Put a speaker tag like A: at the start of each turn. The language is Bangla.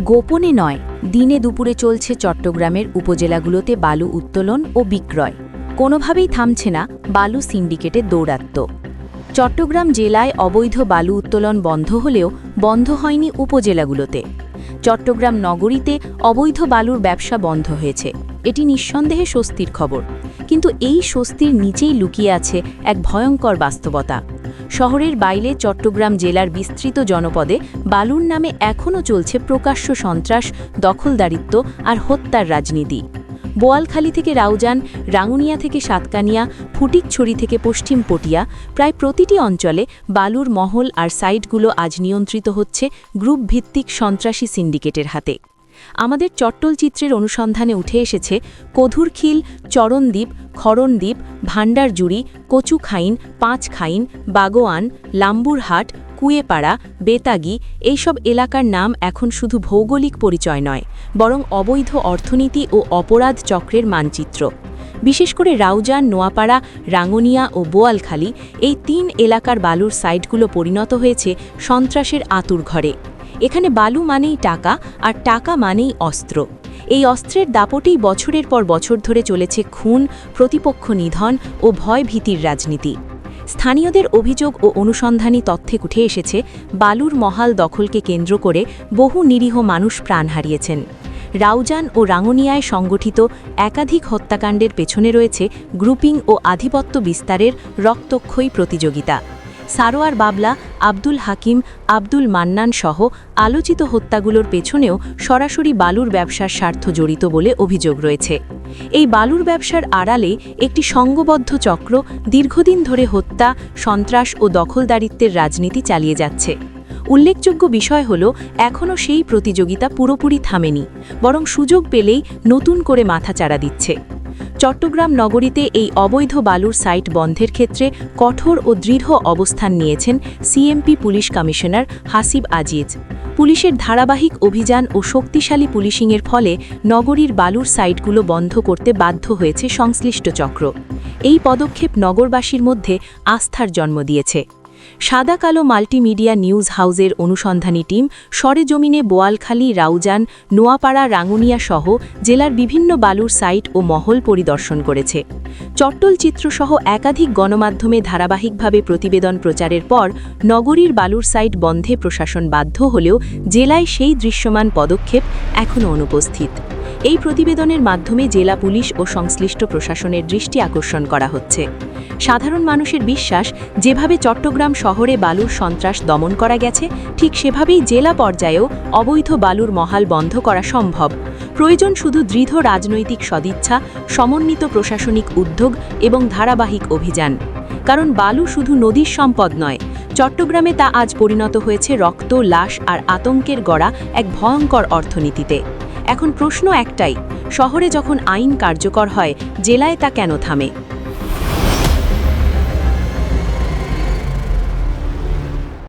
A: গোপনে নয়, দিনে দুপুরে চলছে চট্টগ্রামের উপজেলাগুলোতে বালু উত্তোলন ও বিক্রয়। কোনোভাবেই থামছে না বালু সিন্ডিকেটের দৌরাত্ম্য। চট্টগ্রাম জেলায় অবৈধ বালু উত্তোলন বন্ধ হলেও বন্ধ হয়নি উপজেলাগুলোতে। চট্টগ্রাম নগরীতে অবৈধ বালুর ব্যবসা বন্ধ হয়েছে, এটি নিঃসন্দেহে স্বস্তির খবর। কিন্তু এই স্বস্তির নিচেই লুকিয়ে আছে এক ভয়ঙ্কর বাস্তবতা। শহরের বাইরে চট্টগ্রাম জেলার বিস্তৃত জনপদে বালুর নামে এখনও চলছে প্রকাশ্য সন্ত্রাস, দখলদারিত্ব আর হত্যার রাজনীতি। বোয়ালখালী থেকে রাউজান, রাঙ্গুনিয়া থেকে সাতকানিয়া, ফটিকছড়ি থেকে পশ্চিম পটিয়া, প্রায় প্রতিটি অঞ্চলে বালুর মহল আর সাইটগুলো আজ নিয়ন্ত্রিত হচ্ছে গ্রুপ ভিত্তিক সন্ত্রাসী সিন্ডিকেটের হাতে। আমাদের চট্টলচিত্রের অনুসন্ধানে উঠে এসেছে কধুরখিল, চরণদ্বীপ, খরণদ্বীপ, ভান্ডারজুড়ি, কচুখাইন, পাঁচখাইন, বাগোয়ান, লাম্বুরহাট, কুয়েপাড়া, বেতাগি এইসব এলাকার নাম এখন শুধু ভৌগোলিক পরিচয় নয়, বরং অবৈধ অর্থনীতি ও অপরাধ চক্রের মানচিত্র। বিশেষ করে রাউজান, নোয়াপাড়া, রাঙ্গুনিয়া ও বোয়ালখালী এই ৩ এলাকার বালুর সাইটগুলো পরিণত হয়েছে সন্ত্রাসের আঁতুড়ঘরে। এখানে বালু মানেই টাকা, আর টাকা মানেই অস্ত্র। এই অস্ত্রের দাপটেই বছরের পর বছর ধরে চলেছে খুন, প্রতিপক্ষ নিধন ও ভয়ভীতির রাজনীতি। স্থানীয়দের অভিযোগ ও অনুসন্ধানী তথ্যে উঠে এসেছে বালুর মহাল দখলকে কেন্দ্র করে বহু নিরীহ মানুষ প্রাণ হারিয়েছেন। রাউজান ও রাঙ্গুনিয়ায় সংগঠিত একাধিক হত্যাকাণ্ডের পেছনে রয়েছে গ্রুপিং ও আধিপত্য বিস্তারের রক্তক্ষয়ী প্রতিযোগিতা। সারোয়ার বাবলা, আব্দুল হাকিম, আব্দুল মান্নান সহ আলোচিত হত্যাগুলোর পেছনেও সরাসরি বালুর ব্যবসার স্বার্থ জড়িত বলে অভিযোগ রয়েছে। এই বালুর ব্যবসার আড়ালে একটি সংঘবদ্ধ চক্র দীর্ঘদিন ধরে হত্যা, সন্ত্রাস ও দখলদারিত্বের রাজনীতি চালিয়ে যাচ্ছে। উল্লেখযোগ্য বিষয় হল, এখনও সেই প্রতিযোগিতা পুরোপুরি থামেনি, বরং সুযোগ পেলেই নতুন করে মাথাচাড়া দিচ্ছে। চট্টগ্রাম নগরীতে এই অবৈধ বালুর সাইট বন্ধের ক্ষেত্রে কঠোর ও দৃঢ় অবস্থান নিয়েছেন CMP police commissioner Hasib Aziz. পুলিশের ধারাবাহিক অভিযান ও শক্তিশালী পুলিশিংয়ের ফলে নগরীর বালুর সাইটগুলো বন্ধ করতে বাধ্য হয়েছে সংশ্লিষ্ট চক্র। এই পদক্ষেপ নগরবাসীর মধ্যে আস্থার জন্ম দিয়েছে। সাদা কালো মাল্টিমিডিয়া নিউজ হাউজের অনুসন্ধানী টিম সরেজমিনে বোয়ালখালী, রাউজান, নোয়াপাড়া, রাঙ্গুনিয়া সহ জেলার বিভিন্ন বালুর সাইট ও মহল পরিদর্শন করেছে। চট্টলচিত্রসহ একাধিক গণমাধ্যমে ধারাবাহিকভাবে প্রতিবেদন প্রচারের পর নগরীর বালুর সাইট বন্ধে প্রশাসন বাধ্য হলেও জেলায় সেই দৃশ্যমান পদক্ষেপ এখনও অনুপস্থিত। এই প্রতিবেদনের মাধ্যমে জেলা পুলিশ ও সংশ্লিষ্ট প্রশাসনের দৃষ্টি আকর্ষণ করা হচ্ছে। সাধারণ মানুষের বিশ্বাস, যেভাবে চট্টগ্রাম শহরে বালুর সন্ত্রাস দমন করা গেছে, ঠিক সেভাবেই জেলা পর্যায়েও অবৈধ বালুর মহাল বন্ধ করা সম্ভব। প্রয়োজন শুধু দৃঢ় রাজনৈতিক সদিচ্ছা, সমন্বিত প্রশাসনিক উদ্যোগ এবং ধারাবাহিক অভিযান। কারণ বালু শুধু নদীর সম্পদ নয়, চট্টগ্রামে তা আজ পরিণত হয়েছে রক্ত, লাশ আর আতঙ্কের গড়া এক ভয়ঙ্কর অর্থনীতিতে। এখন প্রশ্ন একটাই, শহরে যখন আইন কার্যকর হয়, জেলায় তা কেন থামে?